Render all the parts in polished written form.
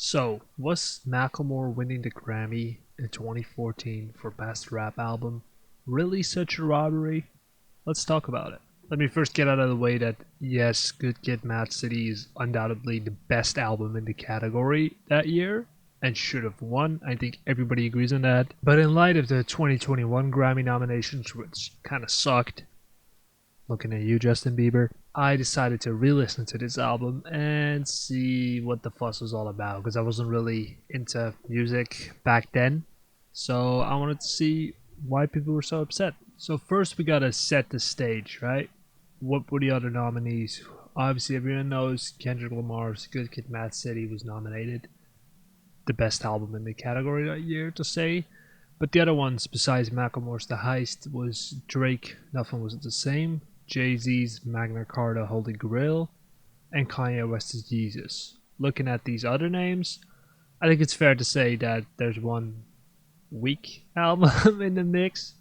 So, was Macklemore winning the Grammy in 2014 for Best Rap Album really such a robbery? Let's talk about it. Let me first get out of the way that yes, Good Kid, Mad City is undoubtedly the best album in the category that year and should have won. I think everybody agrees on that. But in light of the 2021 Grammy nominations, which kind of sucked, looking at you, Justin Bieber, I decided to re-listen to this album and see what the fuss was all about because I wasn't really into music back then. So I wanted to see why people were so upset. So first we gotta set the stage, right? What were the other nominees? Obviously, everyone knows Kendrick Lamar's "Good Kid, Mad City" was nominated, the best album in the category that year to say. But the other ones, besides Macklemore's "The Heist," was Drake, "Nothing Was the Same," Jay-Z's "Magna Carta Holy Grail," and Kanye West's "Jesus." Looking at these other names, I think it's fair to say that there's one weak album in the mix,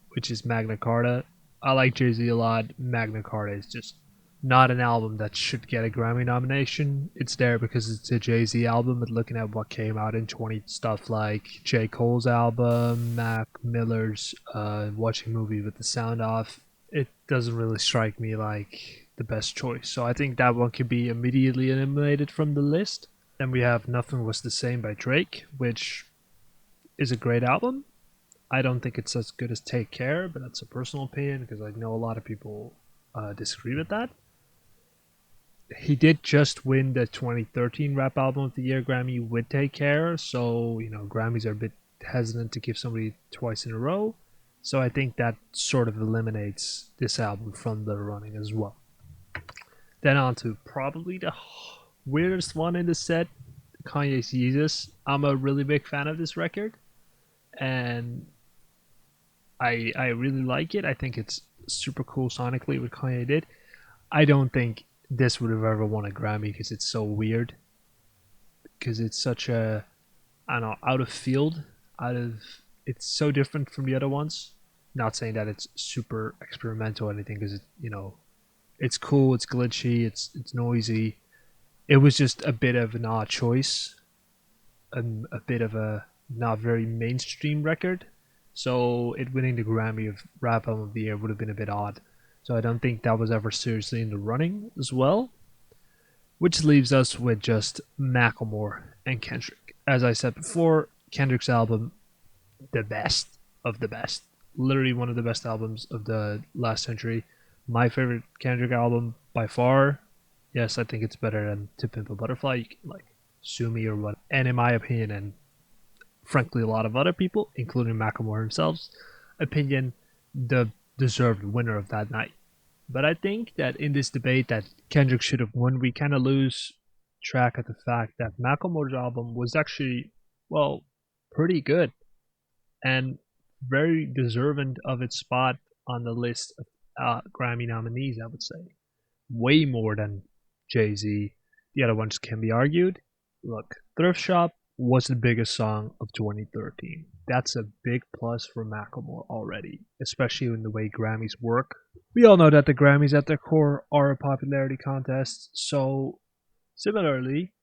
which is Magna Carta. I like Jay-Z a lot. Magna Carta is just not an album that should get a Grammy nomination. It's there because it's a Jay-Z album, but looking at what came out in 20 stuff like J. Cole's album, Mac Miller's Watching Movie with the Sound Off, it doesn't really strike me like the best choice. So I think that one could be immediately eliminated from the list. Then we have Nothing Was the Same by Drake, which is a great album. I don't think it's as good as Take Care, but that's a personal opinion because I know a lot of people disagree with that. He did just win the 2013 Rap Album of the Year Grammy with Take Care, so Grammys are a bit hesitant to give somebody twice in a row. So I think that sort of eliminates this album from the running as well. Then on to probably the weirdest one in the set, Kanye's Jesus. I'm a really big fan of this record, and I really like it. I think it's super cool sonically what Kanye did. I don't think this would have ever won a Grammy because it's so weird. Because it's such a, I don't know, out of field, out of, it's so different from the other ones. Not saying that it's super experimental or anything, because it's cool, it's glitchy, it's noisy. It was just a bit of an odd choice, and a bit of a not very mainstream record. So it winning the Grammy of Rap Album of the Year would have been a bit odd. So I don't think that was ever seriously in the running as well. Which leaves us with just Macklemore and Kendrick. As I said before, Kendrick's album, the best of the best. Literally one of the best albums of the last century. My favorite Kendrick album by far. Yes, I think it's better than To Pimp a Butterfly. You can sue me or what. And in my opinion, and frankly a lot of other people, including Macklemore himself's opinion, the deserved winner of that night. But I think that in this debate that Kendrick should have won, we kind of lose track of the fact that Macklemore's album was actually, well, pretty good and very deserving of its spot on the list of Grammy nominees, I would say. Way more than Jay Z. The other ones can be argued. Look, Thrift Shop was the biggest song of 2013. That's a big plus for Macklemore already, especially in the way Grammys work. We all know that the Grammys at their core are a popularity contest, so similarly,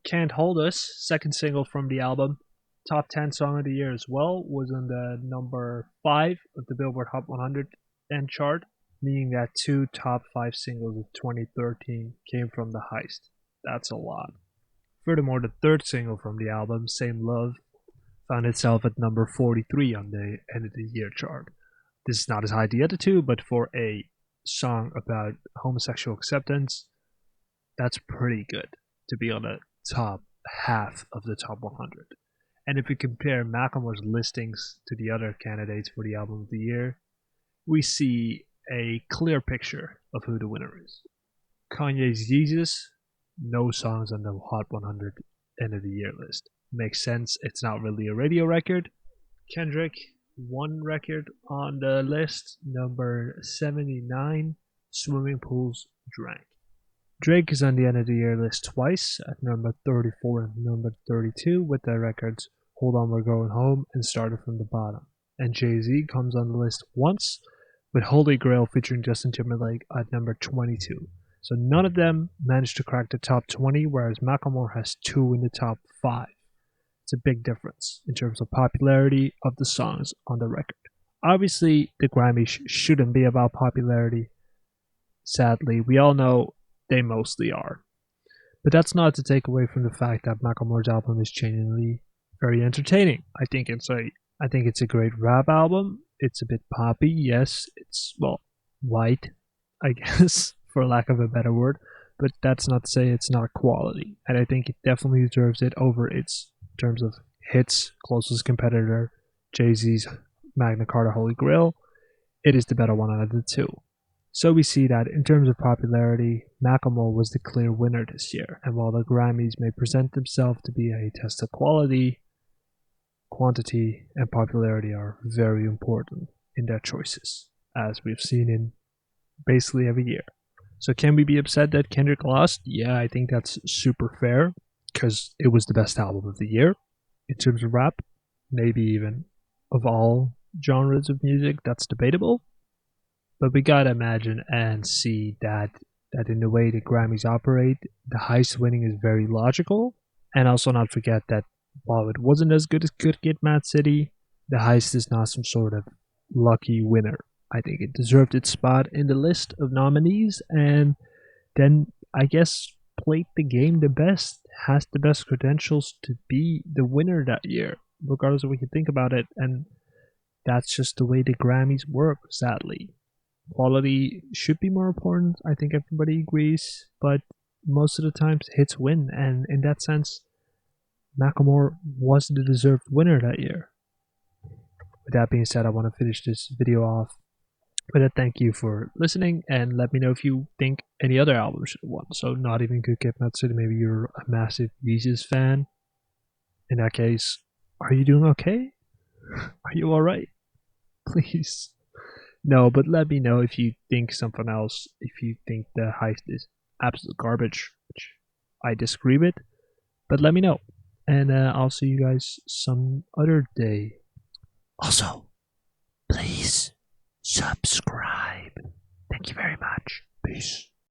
Can't Hold Us, second single from the album, top 10 song of the year as well, was on the number 5 of the Billboard Hot 100 and chart, meaning that two top 5 singles of 2013 came from The Heist. That's a lot. Furthermore, the third single from the album, Same Love, found itself at number 43 on the end of the year chart. This is not as high as the other two, but for a song about homosexual acceptance, that's pretty good to be on the top half of the top 100. And if we compare Macklemore's listings to the other candidates for the album of the year, we see a clear picture of who the winner is. Kanye's Jesus, no songs on the Hot 100 end of the year list. Makes sense, it's not really a radio record. Kendrick, one record on the list, number 79, Swimming Pools Drank. Drake is on the end of the year list twice, at number 34 and number 32, with their records Hold On We're Going Home and Started From the Bottom. And Jay-Z comes on the list once, with Holy Grail featuring Justin Timberlake at number 22. So none of them managed to crack the top 20, whereas Macklemore has two in the top 5. It's a big difference in terms of popularity of the songs on the record. Obviously, the Grammys shouldn't be about popularity. Sadly, we all know they mostly are. But that's not to take away from the fact that Macklemore's album is genuinely very entertaining. I think it's a great rap album. It's a bit poppy, yes. It's well white, I guess, for lack of a better word. But that's not to say it's not quality. And I think it definitely deserves it over its terms of hits, closest competitor, Jay-Z's Magna Carta Holy Grail. It is the better one out of the two. So we see that in terms of popularity, Macklemore was the clear winner this year. And while the Grammys may present themselves to be a test of quality, quantity and popularity are very important in their choices, as we've seen in basically every year. So can we be upset that Kendrick lost? Yeah, I think that's super fair, because it was the best album of the year in terms of rap, maybe even of all genres of music. That's debatable. But we gotta imagine and see that in the way the Grammys operate, the heist winning is very logical. And also not forget that while it wasn't as good as Good Kid, Mad City, the heist is not some sort of lucky winner. I think it deserved its spot in the list of nominees, and then I guess played the game the best, has the best credentials to be the winner that year, regardless of what you think about it. And that's just the way the Grammys work, sadly. Quality should be more important, I think everybody agrees, but most of the times hits win, and in that sense, Macklemore was the deserved winner that year. With that being said, I want to finish this video off with a thank you for listening, and let me know if you think any other album should have won. So not even Good Kid, Mad City, maybe you're a massive Yeezus fan. In that case, are you doing okay? Are you alright? Please. No, but let me know if you think something else, if you think the heist is absolute garbage, which I disagree with, but let me know. And I'll see you guys some other day. Also, please subscribe. Thank you very much. Peace.